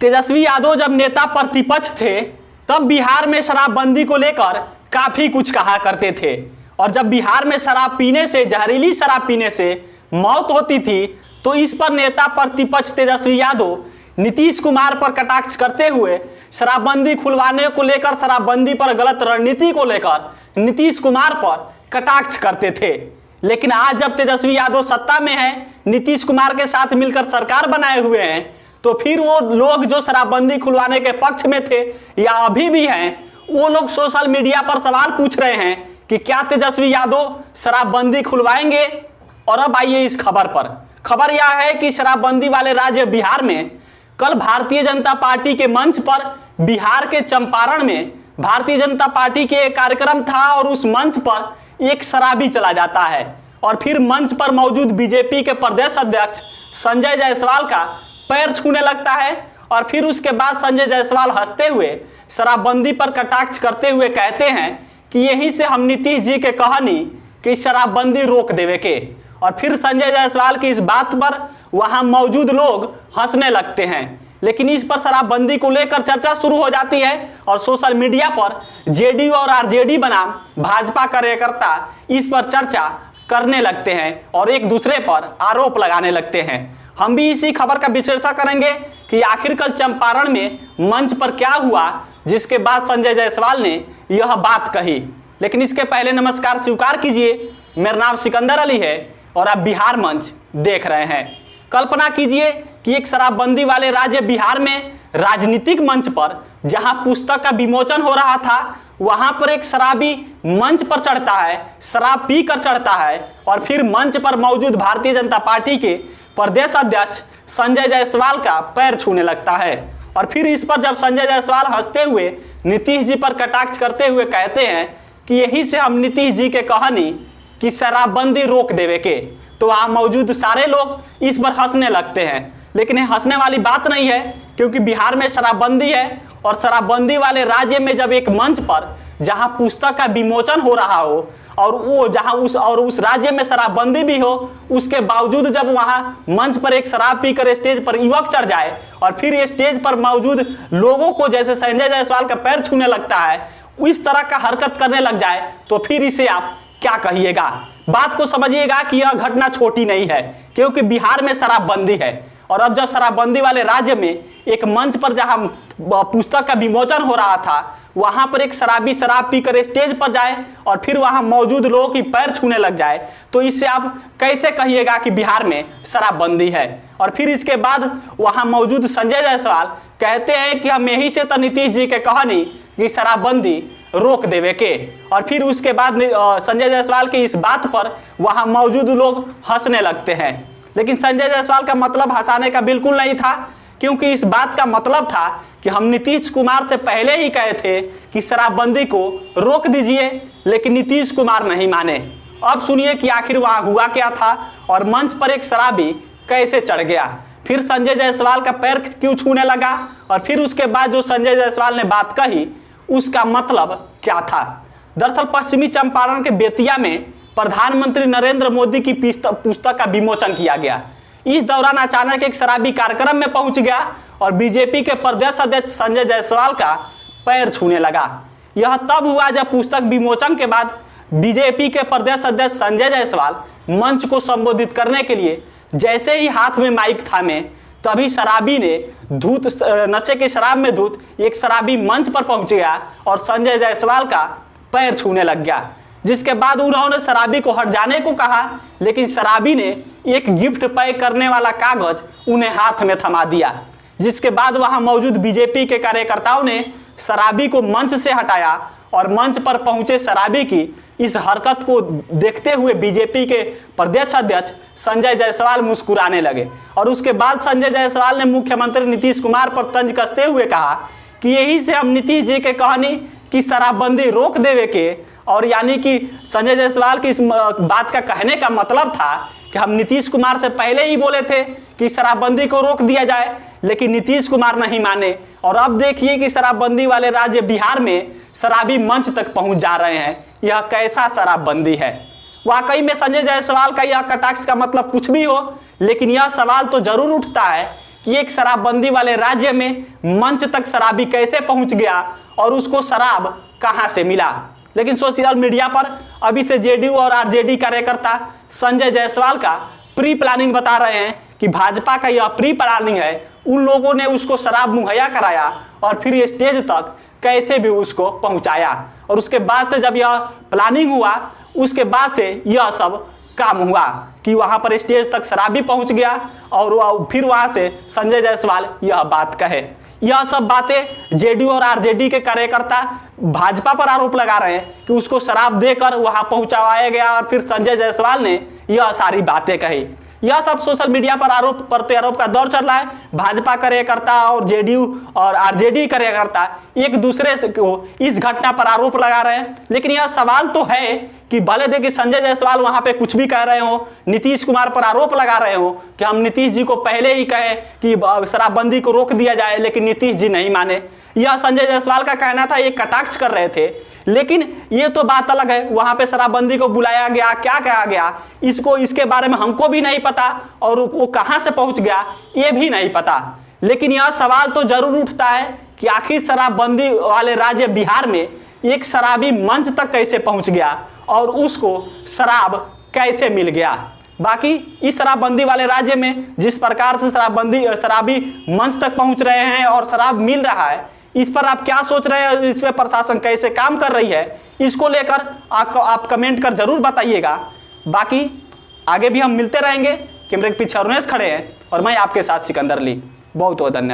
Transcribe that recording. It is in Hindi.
तेजस्वी यादव जब नेता प्रतिपक्ष थे तब बिहार में शराबबंदी को लेकर काफ़ी कुछ कहा करते थे, और जब बिहार में शराब पीने से, जहरीली शराब पीने से मौत होती थी तो इस पर नेता प्रतिपक्ष तेजस्वी यादव नीतीश कुमार पर कटाक्ष करते हुए शराबबंदी खुलवाने को लेकर, शराबबंदी पर गलत रणनीति को लेकर नीतीश कुमार पर कटाक्ष करते थे। लेकिन आज जब तेजस्वी यादव सत्ता में है, नीतीश कुमार के साथ मिलकर सरकार बनाए हुए हैं, तो फिर वो लोग जो शराबबंदी खुलवाने के पक्ष में थे या अभी भी हैं, वो लोग सोशल मीडिया पर सवाल पूछ रहे हैं कि क्या तेजस्वी यादव शराबबंदी खुलवाएंगे। और अब आइए इस खबर पर। खबर यह है कि शराबबंदी वाले राज्य बिहार में कल भारतीय जनता पार्टी के मंच पर बिहार के चंपारण में भारतीय जनता पार्टी के एक कार्यक्रम था, और उस मंच पर एक शराबी चला जाता है और फिर मंच पर मौजूद बीजेपी के प्रदेश अध्यक्ष संजय जायसवाल का पैर छूने लगता है, और फिर उसके बाद संजय जायसवाल हंसते हुए शराबबंदी पर कटाक्ष करते हुए कहते हैं कि यहीं से हम नीतीश जी के कहानी कि शराबबंदी रोक देवे के। और फिर संजय जायसवाल की इस बात पर वहां मौजूद लोग हंसने लगते हैं। लेकिन इस पर शराबबंदी को लेकर चर्चा शुरू हो जाती है और सोशल मीडिया पर जेडीयू और आरजेडी बनाम भाजपा कार्यकर्ता इस पर चर्चा करने लगते हैं और एक दूसरे पर आरोप लगाने लगते हैं। हम भी इसी खबर का विश्लेषण करेंगे कि आखिर कल चंपारण में मंच पर क्या हुआ जिसके बाद संजय जायसवाल ने यह बात कही। लेकिन इसके पहले नमस्कार स्वीकार कीजिए, मेरा नाम सिकंदर अली है और आप बिहार मंच देख रहे हैं। कल्पना कीजिए कि एक शराबबंदी वाले राज्य बिहार में राजनीतिक मंच पर जहां पुस्तक का विमोचन हो रहा था, वहां पर एक शराबी मंच पर चढ़ता है, शराब पी कर चढ़ता है और फिर मंच पर मौजूद भारतीय जनता पार्टी के प्रदेश अध्यक्ष संजय जायसवाल का पैर छूने लगता है। और फिर इस पर जब संजय जायसवाल हंसते हुए नीतीश जी पर कटाक्ष करते हुए कहते हैं कि यही से हम नीतीश जी के कहानी कि शराबबंदी रोक देवे के, तो वहाँ मौजूद सारे लोग इस पर हंसने लगते हैं। लेकिन ये हंसने वाली बात नहीं है, क्योंकि बिहार में शराबबंदी है और शराबबंदी वाले राज्य में जब एक मंच पर जहाँ पुस्तक का विमोचन हो रहा हो और वो जहाँ उस राज्य में शराबबंदी भी हो, उसके बावजूद जब वहाँ मंच पर एक शराब पीकर स्टेज पर युवक चढ़ जाए और फिर स्टेज पर मौजूद लोगों को जैसे संजय जायसवाल का पैर छूने लगता है, इस तरह का हरकत करने लग जाए, तो फिर इसे आप क्या कहिएगा। बात को समझिएगा कि यह घटना छोटी नहीं है, क्योंकि बिहार में शराबबंदी है और अब जब शराबबंदी वाले राज्य में एक मंच पर जहां पुस्तक का विमोचन हो रहा था, वहां पर एक शराबी शराब पीकर स्टेज पर जाए और फिर वहां मौजूद लोगों की पैर छूने लग जाए, तो इससे आप कैसे कहिएगा कि बिहार में शराबबंदी है। और फिर इसके बाद वहां मौजूद संजय जायसवाल कहते हैं कि हम यही से तो नीतीश जी के कहानी कि शराबबंदी रोक देवे के। और फिर उसके बाद संजय जायसवाल की इस बात पर वहां मौजूद लोग हंसने लगते हैं। लेकिन संजय जायसवाल का मतलब हंसाने का बिल्कुल नहीं था, क्योंकि इस बात का मतलब था कि हम नीतीश कुमार से पहले ही कहे थे कि शराबबंदी को रोक दीजिए, लेकिन नीतीश कुमार नहीं माने। अब सुनिए कि आखिर वहाँ हुआ क्या था और मंच पर एक शराबी कैसे चढ़ गया, फिर संजय जायसवाल का पैर क्यों छूने लगा और फिर उसके बाद जो संजय जायसवाल ने बात कही उसका मतलब क्या था। दरअसल पश्चिमी चंपारण के बेतिया में प्रधानमंत्री नरेंद्र मोदी की पुस्तक का विमोचन किया गया। इस दौरान अचानक एक शराबी कार्यक्रम में पहुंच गया और बीजेपी के प्रदेश अध्यक्ष संजय जायसवाल का पैर छूने लगा। यह तब हुआ जब पुस्तक विमोचन के बाद बीजेपी के प्रदेश अध्यक्ष संजय जायसवाल मंच को संबोधित करने के लिए जैसे ही हाथ में माइक थामे, तभी शराबी ने नशे के शराब में धुत एक शराबी मंच पर पहुंच गया और संजय जायसवाल का पैर छूने लग गया। जिसके बाद उन्होंने शराबी को हट जाने को कहा, लेकिन शराबी ने एक गिफ्ट पैक करने वाला कागज उन्हें हाथ में थमा दिया। जिसके बाद वहां मौजूद बीजेपी के कार्यकर्ताओं ने शराबी को मंच से हटाया और मंच पर पहुंचे शराबी की इस हरकत को देखते हुए बीजेपी के प्रदेश अध्यक्ष संजय जायसवाल मुस्कुराने लगे। और उसके बाद संजय जायसवाल ने मुख्यमंत्री नीतीश कुमार पर तंज कसते हुए कहा कि यही से हम नीतीश जी के कहानी कि शराबबंदी रोक देवे के, और यानी कि संजय जायसवाल की इस बात का कहने का मतलब था कि हम नीतीश कुमार से पहले ही बोले थे कि शराबबंदी को रोक दिया जाए, लेकिन नीतीश कुमार नहीं माने। और अब देखिए कि शराबबंदी वाले राज्य बिहार में शराबी मंच तक पहुंच जा रहे हैं। यह कैसा शराबबंदी है। वाकई में संजय जायसवाल का यह कटाक्ष का मतलब कुछ भी हो, लेकिन यह सवाल तो जरूर उठता है कि एक शराबबंदी वाले राज्य में मंच तक शराबी कैसे पहुंच गया और उसको शराब कहां से मिला। लेकिन सोशल मीडिया पर अभी से जेडीयू और आरजेडी कार्यकर्ता संजय जायसवाल का प्री प्लानिंग बता रहे हैं कि भाजपा का यह प्री प्लानिंग है, उन लोगों ने उसको शराब मुहैया कराया और फिर स्टेज तक कैसे भी उसको पहुंचाया, और उसके बाद से जब यह प्लानिंग हुआ उसके बाद से यह सब काम हुआ कि वहां पर स्टेज तक शराबी पहुंच गया और फिर वहां से संजय जायसवाल यह बात कहे। यह सब बातें जेडीयू और आरजेडी के कार्यकर्ता भाजपा पर आरोप लगा रहे हैं कि उसको शराब देकर वहां पहुंचाया गया और फिर संजय जायसवाल ने यह सारी बातें कही। यह सब सोशल मीडिया पर आरोप प्रत्यारोप का दौर चल रहा है। भाजपा कार्यकर्ता और जेडीयू और आरजेडी कार्यकर्ता एक दूसरे से को इस घटना पर आरोप लगा रहे हैं। लेकिन यह सवाल तो है कि भले देखिए संजय जायसवाल वहां पे कुछ भी कह रहे हो, नीतीश कुमार पर आरोप लगा रहे हो कि हम नीतीश जी को पहले ही कहे कि शराबबंदी को रोक दिया जाए, लेकिन नीतीश जी नहीं माने। यह संजय जायसवाल का कहना था, ये कटाक्ष कर रहे थे। लेकिन ये तो बात अलग है, वहां पे शराबबंदी को बुलाया गया, क्या कहा गया, इसके बारे में हमको भी नहीं पता और वो कहां से पहुंच गया ये भी नहीं पता। लेकिन यह सवाल तो जरूर उठता है कि आखिर शराबबंदी वाले राज्य बिहार में एक शराबी मंच तक कैसे पहुंच गया और उसको शराब कैसे मिल गया। बाकी इस शराबबंदी वाले राज्य में जिस प्रकार से शराबी मंच तक पहुंच रहे हैं और शराब मिल रहा है, इस पर आप क्या सोच रहे हैं, इस पर प्रशासन कैसे काम कर रही है, इसको लेकर आप कमेंट कर जरूर बताइएगा। बाकी आगे भी हम मिलते रहेंगे। कैमरे के पीछे अरुणेश खड़े हैं और मैं आपके साथ सिकंदर अली। बहुत बहुत धन्यवाद।